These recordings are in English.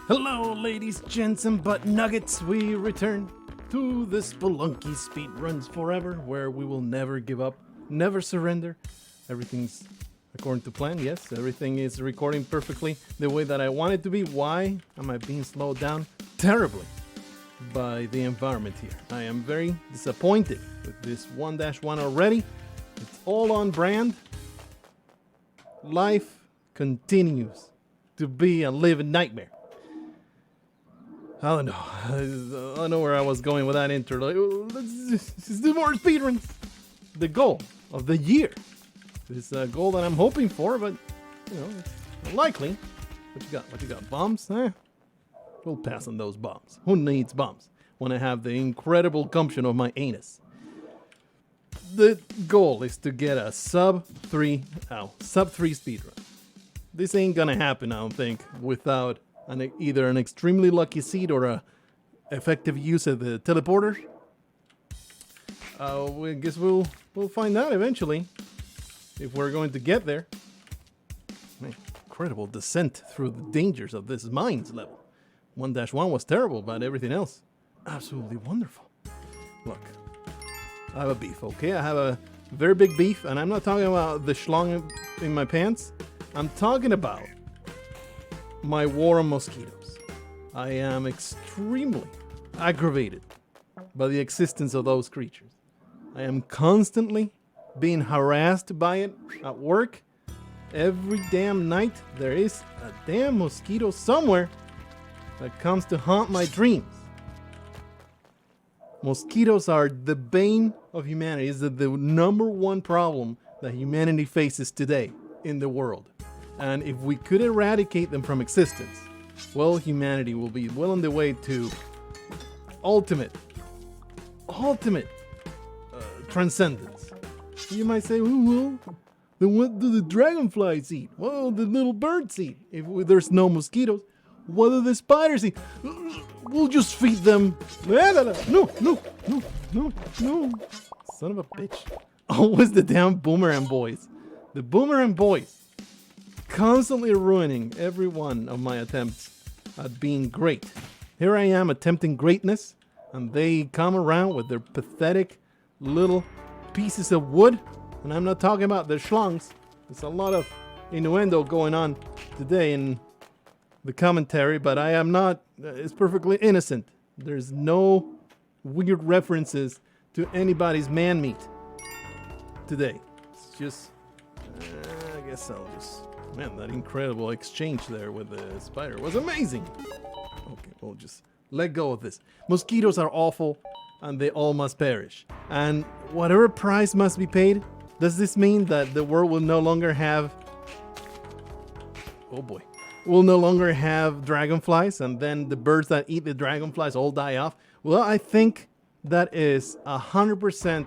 Hello, ladies, gents, and butt nuggets. We return to the Spelunky Speedruns Forever, where we will never give up, never surrender. Everything's according to plan. Yes, everything is recording perfectly the way that I want it to be. Why am I being slowed down terribly by the environment here? I am very disappointed with this 1-1 already. It's all on brand. Life continues to be a living nightmare. I don't know. I don't know where I was going with that intro. Like, let's do more speedruns. The goal of the year. This is a goal that I'm hoping for, but you know, it's unlikely. What you got? What you got? Bombs? We'll pass on those bombs. Who needs bombs when I have the incredible gumption of my anus? The goal is to get a sub 3 speedrun. This ain't gonna happen, I don't think, without either an extremely lucky seed or a effective use of the teleporter. I guess we'll find out eventually if we're going to get there. Man, incredible descent through the dangers of this mines level. 1-1 was terrible, but everything else absolutely wonderful. Look, I have a beef, okay? I have a very big beef, and I'm not talking about the schlong in my pants. I'm talking about my war on mosquitoes. I am extremely aggravated by the existence of those creatures. I am constantly being harassed by it at work. Every damn night there is a damn mosquito somewhere that comes to haunt my dreams. Mosquitoes are the bane of humanity. It's the number one problem that humanity faces today in the world. And if we could eradicate them from existence, well, humanity will be well on the way to ultimate transcendence. You might say, well, then what do the dragonflies eat? Well, the little birds eat. If there's no mosquitoes, what do the spiders eat? We'll just feed them. No. Son of a bitch. Always the damn boomerang boys. The boomerang boys. Constantly ruining every one of my attempts at being great. Here I am attempting greatness, and they come around with their pathetic little pieces of wood. And I'm not talking about their schlongs. There's a lot of innuendo going on today in the commentary, but I am not. It's perfectly innocent. There's no weird references to anybody's man meat today. It's just, I guess I'll just. Man, that incredible exchange there with the spider was amazing. Okay, we'll just let go of this. Mosquitoes are awful, and they all must perish. And whatever price must be paid, does this mean that the world will no longer have... Oh boy. Will no longer have dragonflies, and then the birds that eat the dragonflies all die off? Well, I think that is 100%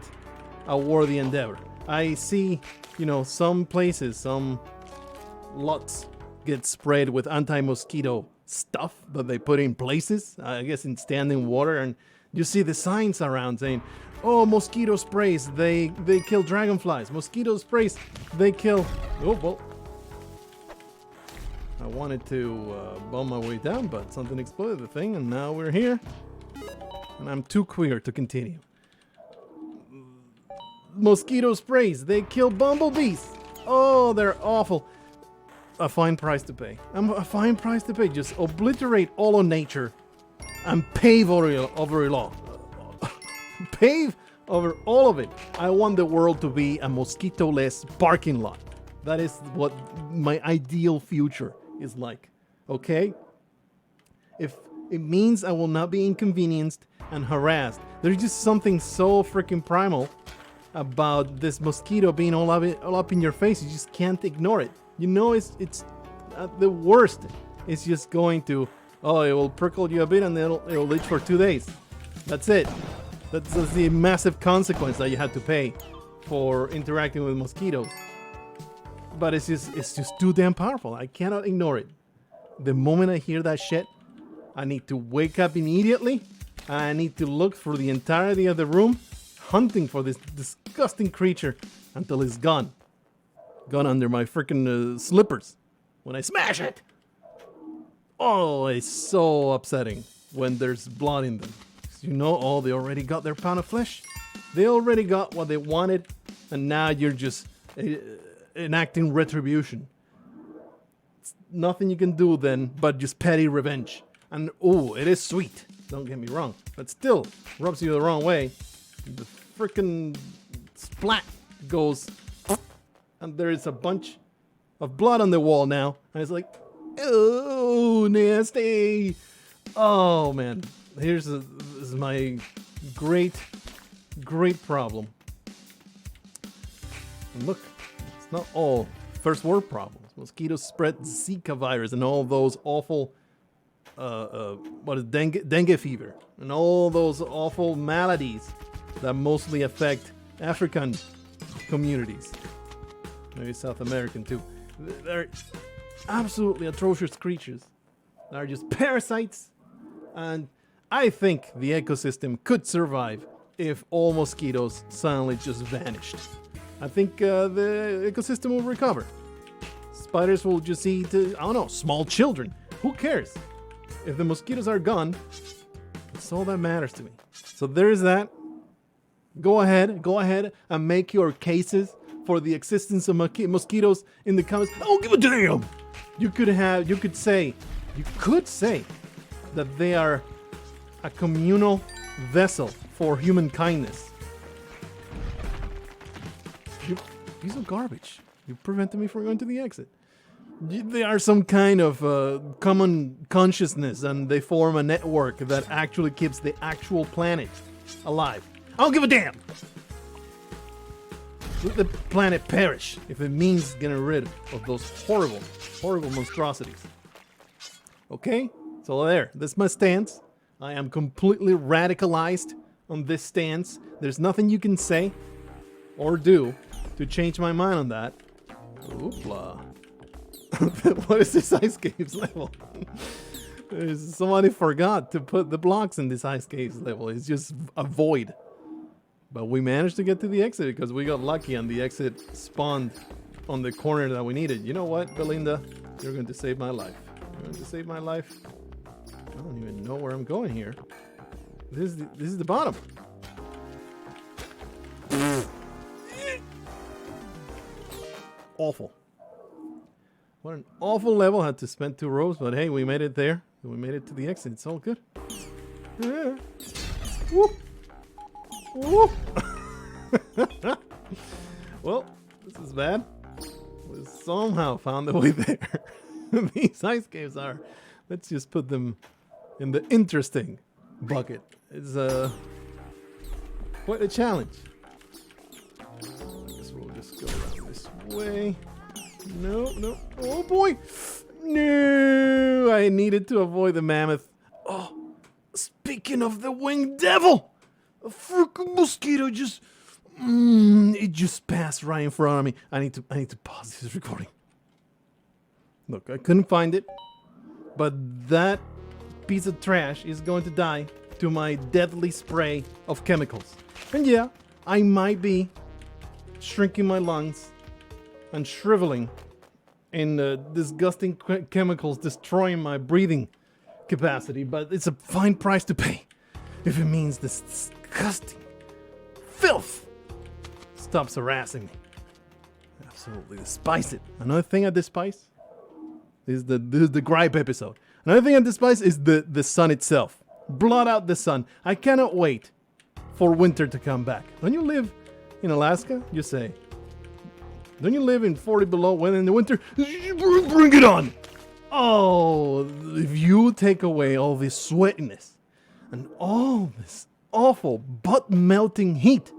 a worthy endeavor. I see, some places, some lots get sprayed with anti-mosquito stuff that they put in places, I guess in standing water, and you see the signs around saying, oh, mosquito sprays, they kill dragonflies. Mosquito sprays, they kill... Oh, well. I wanted to bomb my way down, but something exploded the thing, and now we're here. And I'm too queer to continue. Mosquito sprays, they kill bumblebees. Oh, they're awful. A fine price to pay. A fine price to pay. Just obliterate all of nature and pave over it all. Pave over all of it. I want the world to be a mosquito-less parking lot. That is what my ideal future is like. Okay? If it means I will not be inconvenienced and harassed, there's just something so freaking primal about this mosquito being all up in your face. You just can't ignore it. It's the worst. It's just going to, it will prickle you a bit and then it'll itch for 2 days. That's it. That's the massive consequence that you have to pay for interacting with mosquitoes. But it's just too damn powerful. I cannot ignore it. The moment I hear that shit, I need to wake up immediately. I need to look for the entirety of the room, hunting for this disgusting creature until it's gone. Gone under my freaking slippers when I smash it. Oh, it's so upsetting when there's blood in them. You know, oh, they already got their pound of flesh. They already got what they wanted, and now you're just enacting retribution. It's nothing you can do then but just petty revenge. And oh, it is sweet. Don't get me wrong, but still rubs you the wrong way. The freaking splat goes, and there is a bunch of blood on the wall now, and it's like, oh, nasty. Oh man, this is my great problem. And look, it's not all first world problems. Mosquitoes spread Zika virus and all those awful, what is dengue fever and all those awful maladies that mostly affect African communities, maybe South American too. They're absolutely atrocious creatures. They're just parasites, and I think the ecosystem could survive if all mosquitoes suddenly just vanished. I think the ecosystem will recover. Spiders will just eat, I don't know, small children. Who cares? If the mosquitoes are gone, that's all that matters to me. So there's that. Go ahead and make your cases for the existence of mosquitoes in the comments. I don't give a damn. You could say that they are a communal vessel for human kindness. You piece of garbage. You prevented me from going to the exit. They are some kind of common consciousness, and they form a network that actually keeps the actual planet alive. I don't give a damn. Let the planet perish if it means getting rid of those horrible monstrosities. Okay? So there, that's my stance. I am completely radicalized on this stance. There's nothing you can say or do to change my mind on that. Oopla. What is this ice caves level? Somebody forgot to put the blocks in this ice caves level. It's just a void. But we managed to get to the exit because we got lucky and the exit spawned on the corner that we needed. You know what, Belinda? You're going to save my life. You're going to save my life. I don't even know where I'm going here. This is the bottom. Awful. What an awful level. Had to spend 2 rows, but hey, we made it there. We made it to the exit. It's all good. Yeah. Whoop. Whoop. Well, this is bad. We somehow found a way there. These ice caves are. Let's just put them in the interesting bucket. It's quite a challenge. I guess we'll just go around this way. No. Oh boy! No! I needed to avoid the mammoth. Oh, speaking of the winged devil! A freaking mosquito just... it just passed right in front of me. I need to pause this recording. Look, I couldn't find it. But that piece of trash is going to die to my deadly spray of chemicals. And yeah, I might be shrinking my lungs and shriveling in disgusting chemicals destroying my breathing capacity, but it's a fine price to pay if it means this disgusting filth stops harassing me. Absolutely despise it. Another thing I despise is this is the gripe episode. Another thing I despise is the sun itself. Blot out the sun. I cannot wait for winter to come back. Don't you live in Alaska? You say. Don't you live in 40 below when in the winter? Bring it on! Oh, if you take away all this sweatiness and all this awful butt-melting heat,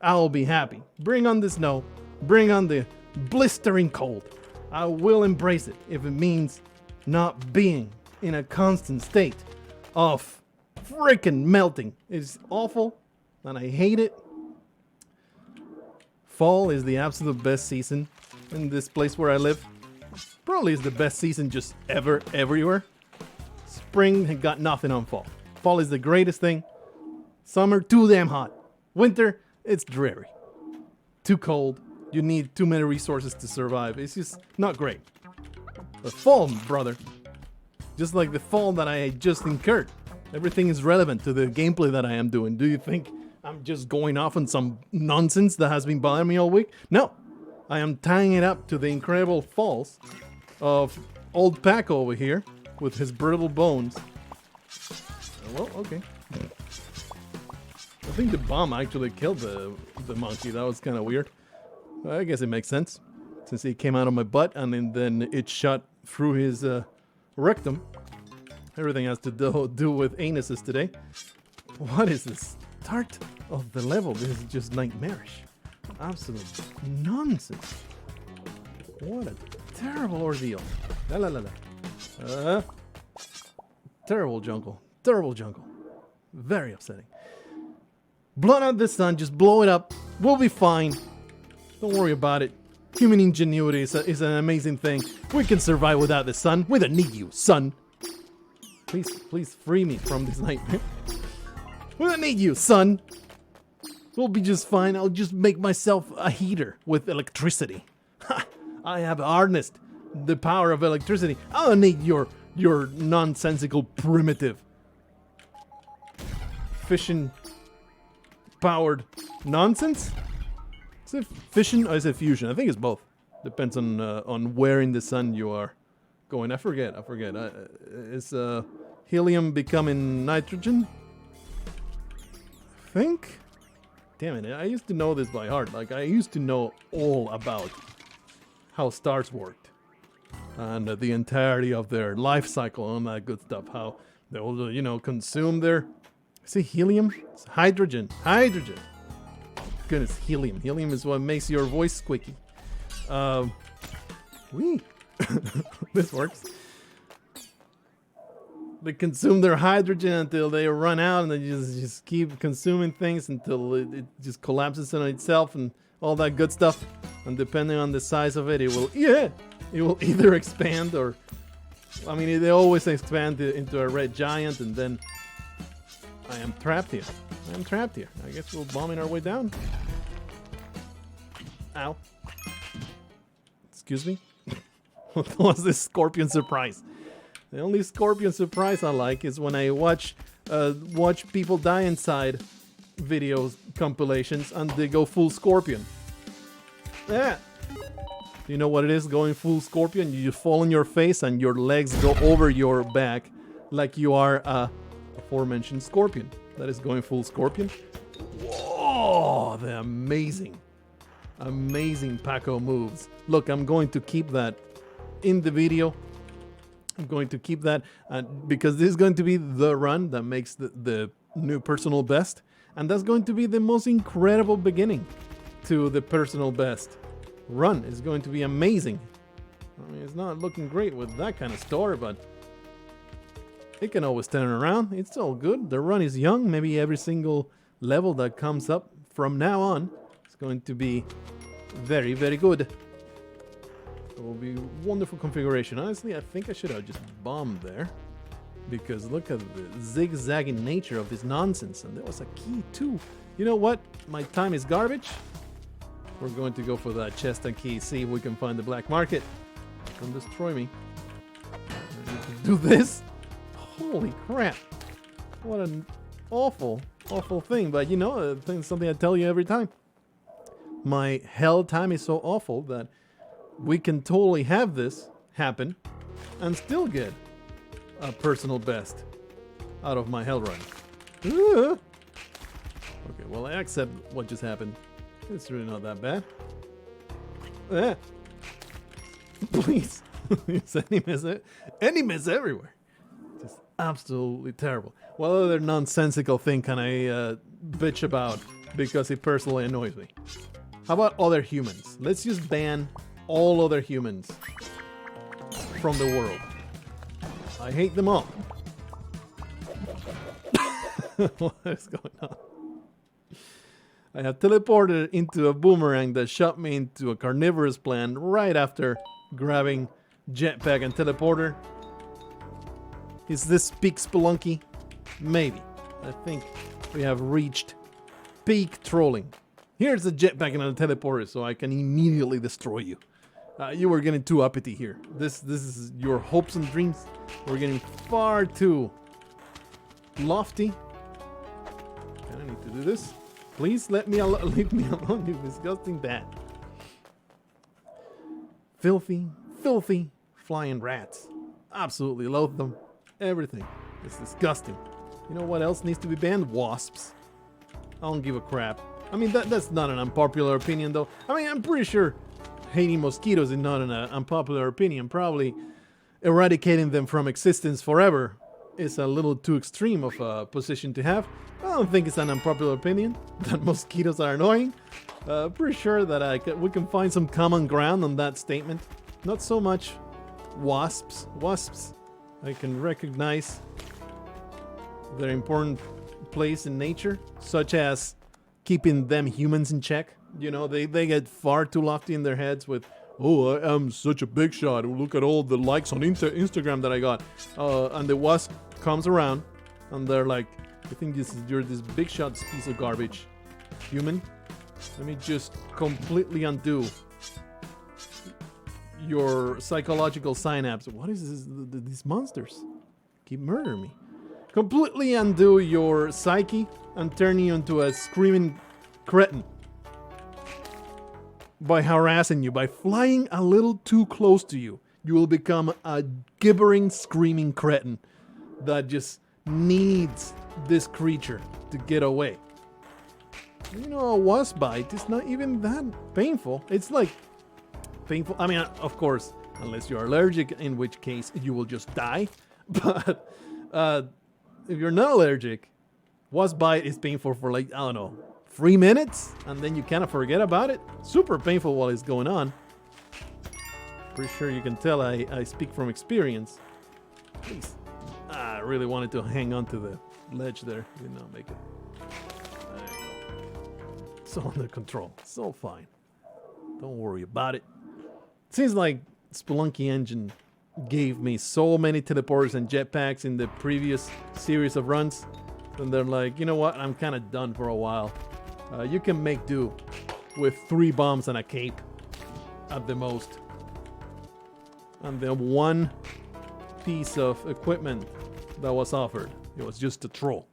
I'll be happy. Bring on the snow. Bring on the blistering cold. I will embrace it if it means not being in a constant state of freaking melting. It's awful, and I hate it. Fall is the absolute best season in this place where I live. Probably is the best season just ever, everywhere. Spring had got nothing on fall. Fall is the greatest thing. Summer, too damn hot. Winter, it's dreary. Too cold. You need too many resources to survive. It's just not great. But fall, brother, Just like the fall that I just incurred. Everything is relevant to the gameplay that I am doing. Do you think I'm just going off on some nonsense that has been bothering me all week? No. I am tying it up to the incredible falls of old Paco over here with his brittle bones. Well, okay. I think the bomb actually killed the monkey. That was kind of weird. I guess it makes sense, since he came out of my butt and then it shot through his rectum. Everything has to do with anuses today. What is this? Start of the level. This is just nightmarish. Absolute nonsense. What a terrible ordeal. La la la la. Terrible jungle. Terrible jungle. Very upsetting. Blot out the sun. Just blow it up. We'll be fine. Don't worry about it. Human ingenuity is an amazing thing. We can survive without the sun. We don't need you, sun. Please free me from this nightmare. We don't need you, sun. We'll be just fine. I'll just make myself a heater with electricity. Ha! I have harnessed the power of electricity. I don't need your nonsensical primitive fission powered nonsense. Is it fission or is it fusion? I think it's both. Depends on where in the sun you are going. I forget. Is helium becoming nitrogen? I think. Damn it! I used to know this by heart. Like I used to know all about how stars worked and the entirety of their life cycle and that good stuff. How they will, consume their. Is it helium? It's hydrogen. Hydrogen. Goodness, helium. Helium is what makes your voice squeaky. This works. They consume their hydrogen until they run out, and they just keep consuming things until it just collapses on itself and all that good stuff. And depending on the size of it, it will either expand or, they always expand into a red giant, and then I am trapped here. I guess we're bombing our way down. Ow. Excuse me? What was this scorpion surprise? The only scorpion surprise I like is when I watch people die inside videos, compilations, and they go full scorpion. Yeah. You know what it is, going full scorpion? You just fall on your face and your legs go over your back like you are a aforementioned scorpion. That is going full scorpion. Whoa, the amazing Paco moves. Look, I'm going to keep that in the video. I'm going to keep that because this is going to be the run that makes the new personal best. And that's going to be the most incredible beginning to the personal best run. It's going to be amazing. It's not looking great with that kind of store, but it can always turn around. It's all good. The run is young. Maybe every single level that comes up from now on is going to be very, very good. It will be wonderful configuration. Honestly, I think I should have just bombed there, because look at the zigzagging nature of this nonsense. And there was a key too. You know what? My time is garbage. We're going to go for that chest and key. See if we can find the black market. Don't destroy me. I need to do this. Holy crap. What an awful thing. But something I tell you every time. My hell time is so awful that we can totally have this happen and still get a personal best out of my hell run. Okay, well, I accept what just happened. It's really not that bad. Please. There's enemies everywhere. Just absolutely terrible. What other nonsensical thing can I bitch about because it personally annoys me? How about other humans? Let's just ban all other humans from the world. I hate them all. What is going on? I have teleported into a boomerang that shot me into a carnivorous plant right after grabbing jetpack and teleporter. Is this peak Speedlunky? Maybe. I think we have reached peak trolling. Here's the jetpack and a teleporter so I can immediately destroy you. You were getting too uppity here. This is your hopes and dreams. We're getting far too lofty. I need to do this. Please leave me alone, you disgusting bat. Filthy, filthy flying rats. Absolutely loathe them. Everything is disgusting. You know what else needs to be banned? Wasps. I don't give a crap. I mean, that's not an unpopular opinion, though. I mean, I'm pretty sure hating mosquitoes is not an unpopular opinion. Probably eradicating them from existence forever is a little too extreme of a position to have. I don't think it's an unpopular opinion that mosquitoes are annoying. Pretty sure that we can find some common ground on that statement. Not so much wasps. Wasps, I can recognize their important place in nature, such as keeping them humans in check. You know, they get far too lofty in their heads with, oh, I am such a big shot. Look at all the likes on Instagram that I got. And the wasp comes around and they're like, I think you're this big shot piece of garbage. Human, let me just completely undo your psychological synapse. What is this? These monsters keep murdering me. Completely undo your psyche and turn you into a screaming cretin by harassing you, by flying a little too close to you. You will become a gibbering, screaming cretin that just needs this creature to get away. You know, a wasp bite is not even that painful. It's like painful. I mean, of course, unless you're allergic, in which case you will just die. But if you're not allergic, wasp bite is painful for like, I don't know, 3 minutes, and then you kind of forget about it. Super painful while it's going on. Pretty sure you can tell I speak from experience. Please. I really wanted to hang on to the ledge there. Did not make it. There you go. So under control. So fine. Don't worry about it. Seems like Speedlunky engine gave me so many teleporters and jetpacks in the previous series of runs. And they're like, you know what? I'm kind of done for a while. You can make do with 3 bombs and a cape at the most. And the one piece of equipment that was offered, it was just a troll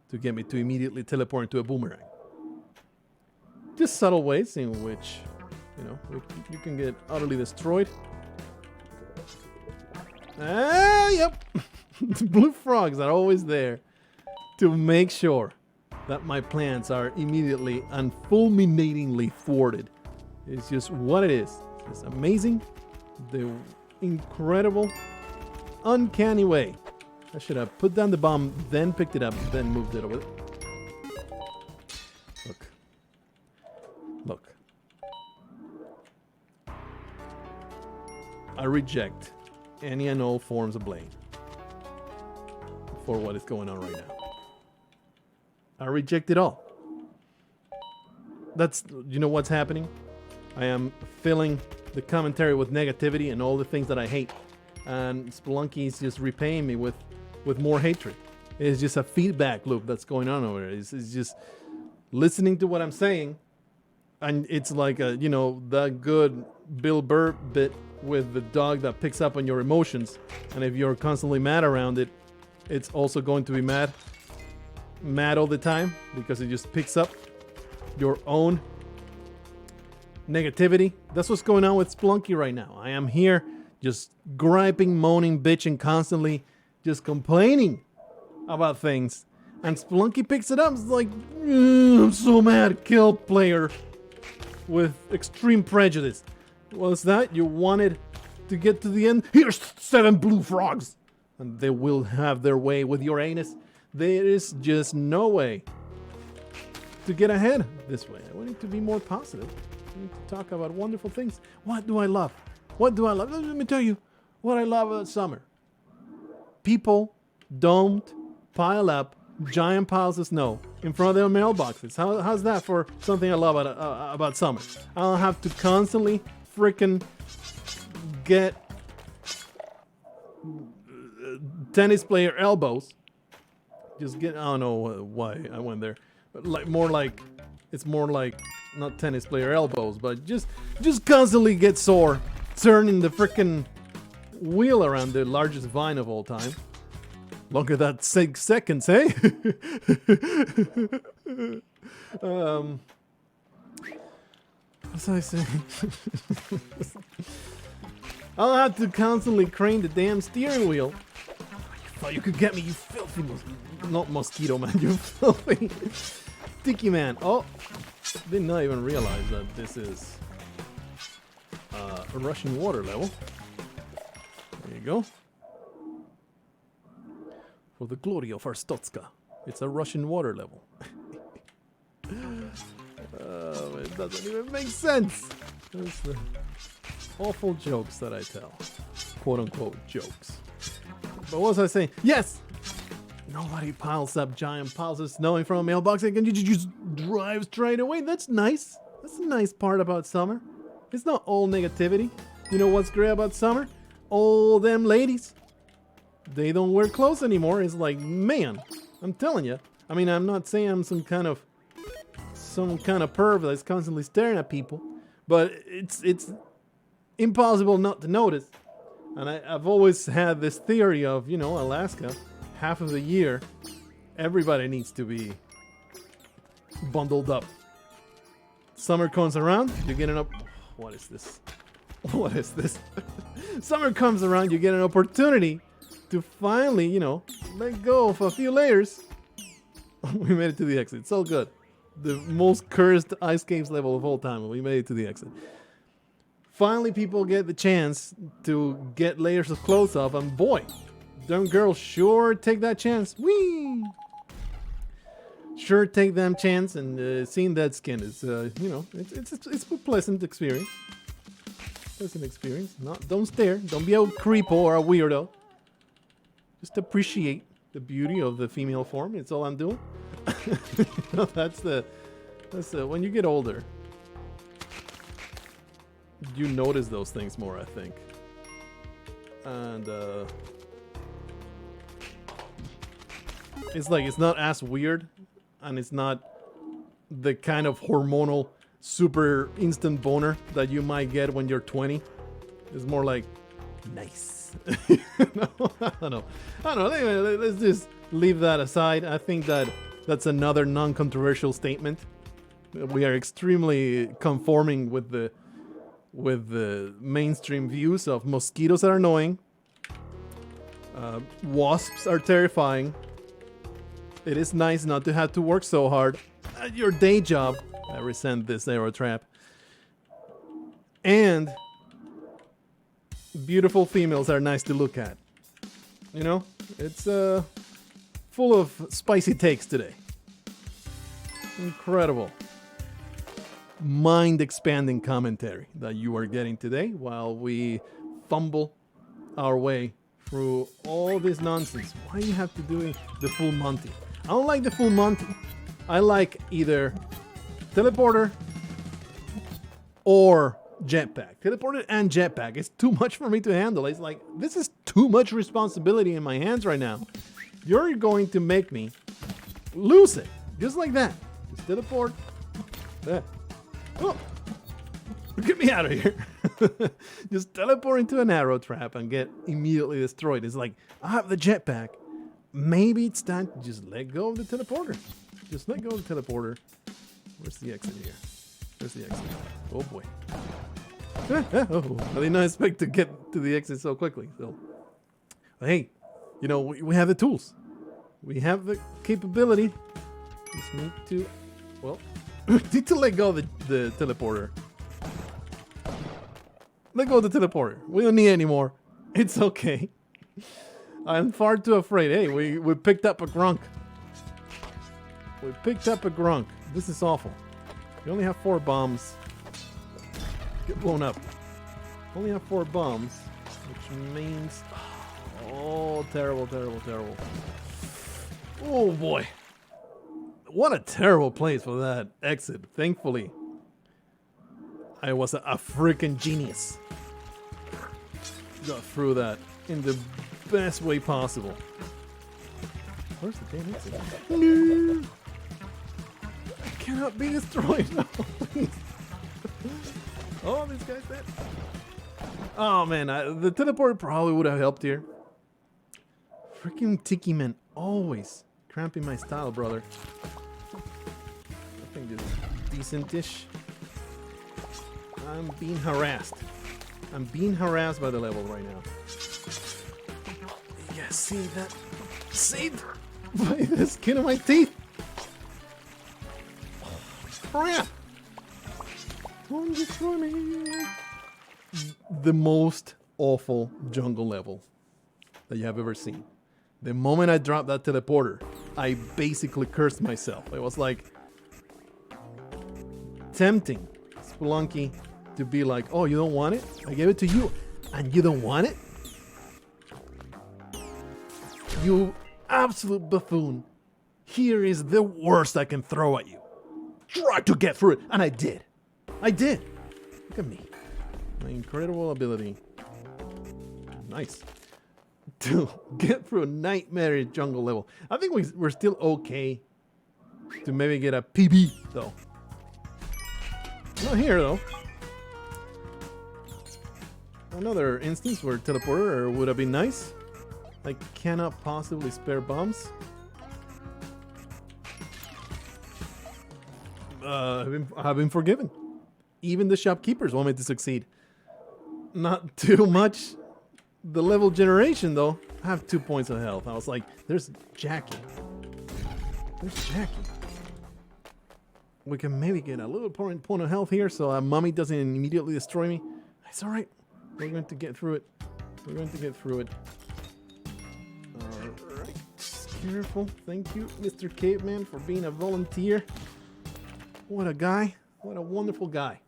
to get me to immediately teleport into a boomerang. Just subtle ways in which, you know, you can get utterly destroyed. Yep. Blue frogs are always there to make sure that my plans are immediately and fulminatingly thwarted. It's just what it is. It's amazing. The incredible, uncanny way. I should have put down the bomb, then picked it up, then moved it over. Look. I reject any and all forms of blame for what is going on right now. I reject it all. That's, you know what's happening? I am filling the commentary with negativity and all the things that I hate. And Speedlunky is just repaying me with more hatred. It's just a feedback loop that's going on over there. It's just listening to what I'm saying. And it's like, you know, that good Bill Burr bit with the dog that picks up on your emotions. And if you're constantly mad around it, it's also going to be mad all the time because it just picks up your own negativity. That's what's going on with Speedlunky right now. I am here just griping, moaning, bitching, constantly just complaining about things. And Speedlunky picks it up. It's like, I'm so mad, kill player with extreme prejudice. What's that? You wanted to get to the end? Here's 7 blue frogs. And they will have their way with your anus. There is just no way to get ahead this way. I want it to be more positive. I need to talk about wonderful things. What do I love? What do I love? Let me tell you what I love about summer. People don't pile up giant piles of snow in front of their mailboxes. How's that for something I love about summer? I don't have to constantly freaking get tennis player elbows. Just get, I don't know why I went there. But it's more like not tennis player elbows, but just constantly get sore, turning the freaking wheel around the largest vine of all time. Longer than 6 seconds, eh? What's I saying? I'll have to constantly crane the damn steering wheel. You thought you could get me, you filthy not mosquito man, you filthy sticky man. Oh, did not even realize that this is a Russian water level. There you go. For the glory of our Stotska. It's a Russian water level. It doesn't even make sense. That's the awful jokes that I tell. Quote unquote jokes. But what was I saying? Yes! Nobody piles up giant piles of snow in front of a mailbox and you just drive straight away. That's nice. That's a nice part about summer. It's not all negativity. You know what's great about summer? All them ladies. They don't wear clothes anymore. It's like, man, I'm telling you. I mean, I'm not saying I'm some kind of perv that's constantly staring at people, but it's impossible not to notice. And I've always had this theory of, you know, Alaska, half of the year, everybody needs to be bundled up. Summer comes around, you're getting up. What is this? What is this? Summer comes around, you get an opportunity to finally, you know, let go of a few layers. We made it to the exit. It's all good. The most cursed ice caves level of all time. We made it to the exit. Finally, people get the chance to get layers of clothes off, and boy, them girls sure take that chance. Whee! Sure take them chance, and seeing that skin is, you know, it's a pleasant experience. Pleasant experience. Don't stare. Don't be a creepo or a weirdo. Just appreciate the beauty of the female form. It's all I'm doing. that's the when you get older, you notice those things more, I think. And it's like it's not as weird, and it's not the kind of hormonal super instant boner that you might get when you're 20. It's more like nice. No, I don't know. Anyway, let's just leave that aside. I think that's another non-controversial statement. We are extremely conforming with the mainstream views of mosquitoes are annoying. Wasps are terrifying. It is nice not to have to work so hard at your day job. I resent this arrow trap. And beautiful females are nice to look at. You know, it's full of spicy takes today. Incredible. Mind-expanding commentary that you are getting today while we fumble our way through all this nonsense. Why do you have to do the full Monty? I don't like the full Monty. I like either teleporter or jetpack. Teleporter and jetpack. It's too much for me to handle. It's like, this is too much responsibility in my hands right now. You're going to make me lose it. Just like that. Just teleport. There. Oh, get me out of here. Just teleport into an arrow trap and get immediately destroyed. It's like, I have the jetpack. Maybe it's time to just let go of the teleporter. Just let go of the teleporter. Where's the exit here? Where's the exit? Oh boy. Oh, I did not expect to get to the exit so quickly. So, hey, you know, we have the tools. We have the capability. Just need to, well, need to let go of the teleporter. Let go of the teleporter. We don't need it anymore. It's okay. I'm far too afraid. Hey, we picked up a grunk. We picked up a grunk. This is awful. We only have 4 bombs. Get blown up. Only have 4 bombs, which means, oh, terrible, terrible, terrible. Oh boy. What a terrible place for that exit. Thankfully, I was a freaking genius. Got through that in the best way possible. Where's the damn exit? No! I cannot be destroyed. No, please. Oh, this guy's dead. Oh man, the teleporter probably would have helped here. Freaking Tiki Man, always cramping my style, brother. I think this is decent-ish. I'm being harassed. I'm being harassed by the level right now. You guys see that? See by the skin of my teeth? Crap! Don't destroy me. The most awful jungle level that you have ever seen. The moment I dropped that teleporter, I basically cursed myself. It was like tempting Speedlunky to be like, oh, you don't want it? I gave it to you, and you don't want it? You absolute buffoon. Here is the worst I can throw at you. Try to get through it. And I did. I did. Look at me. My incredible ability. Nice. To get through a nightmare jungle level. I think we're still okay to maybe get a PB, though. Not here, though. Another instance where teleporter would have been nice. I cannot possibly spare bombs. I've been forgiven. Even the shopkeepers want me to succeed. Not too much. The level generation, though, I have 2 points of health. I was like, there's Jackie. There's Jackie. We can maybe get a little point of health here so Mommy doesn't immediately destroy me. It's alright. We're going to get through it. We're going to get through it. Alright. Careful. Thank you, Mr. Caveman, for being a volunteer. What a guy. What a wonderful guy.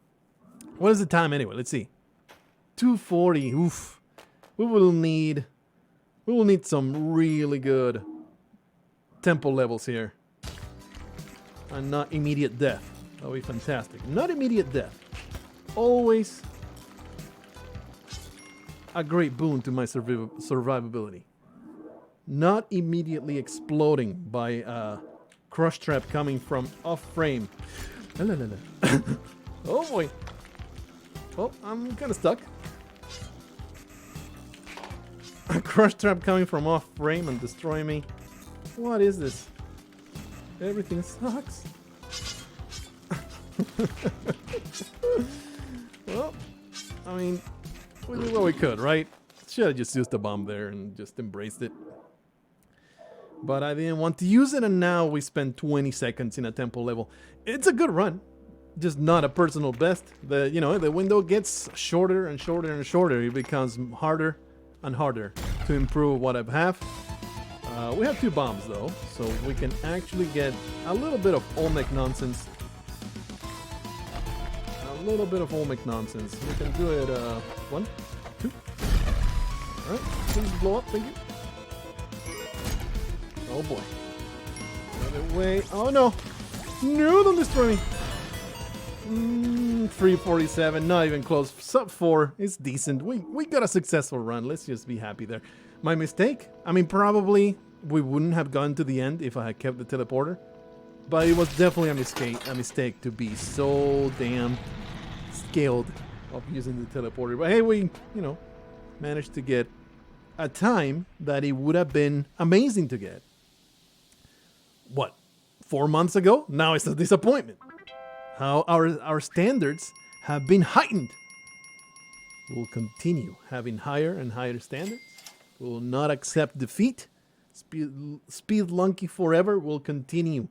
What is the time anyway? Let's see. 2:40. Oof. We will need some really good tempo levels here. And not immediate death. That would be fantastic. Not immediate death. Always a great boon to my survivability. Not immediately exploding by a crush trap coming from off frame. Oh boy. Oh, I'm kind of stuck. A crush trap coming from off frame and destroying me. What is this? Everything sucks. Well, I mean, we did what we could, right? Should have just used the bomb there and just embraced it. But I didn't want to use it, and now we spend 20 seconds in a tempo level. It's a good run, just not a personal best. The window gets shorter and shorter and shorter. It becomes harder and harder to improve what I have. We have 2 bombs though, so we can actually get a little bit of Olmec nonsense. A little bit of Olmec nonsense. We can do it 1, 2. Alright, please blow up, thank you. Oh boy. Another way. Oh no! No, don't destroy me! 347, not even close. Sub 4 is decent. We got a successful run. Let's just be happy there. My mistake? I mean, probably we wouldn't have gone to the end if I had kept the teleporter. But it was definitely a mistake to be so damn skilled of using the teleporter. But hey, we, managed to get a time that it would have been amazing to get. What? 4 months ago? Now it's a disappointment. How our standards have been heightened. We'll continue having higher and higher standards. We will not accept defeat. Speedlunky forever will continue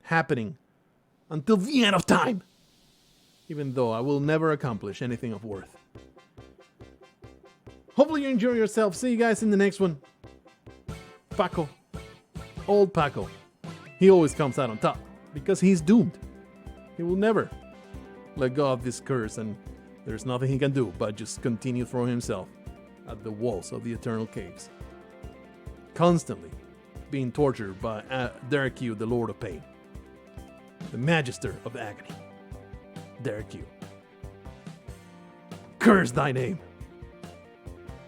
happening until the end of time. Even though I will never accomplish anything of worth. Hopefully you enjoy yourself. See you guys in the next one. Paco. Old Paco. He always comes out on top because he's doomed. He will never let go of this curse, and there's nothing he can do but just continue throwing himself at the walls of the eternal caves. Constantly being tortured by Derek Q, the Lord of Pain. The Magister of Agony. Derek Q. Curse thy name.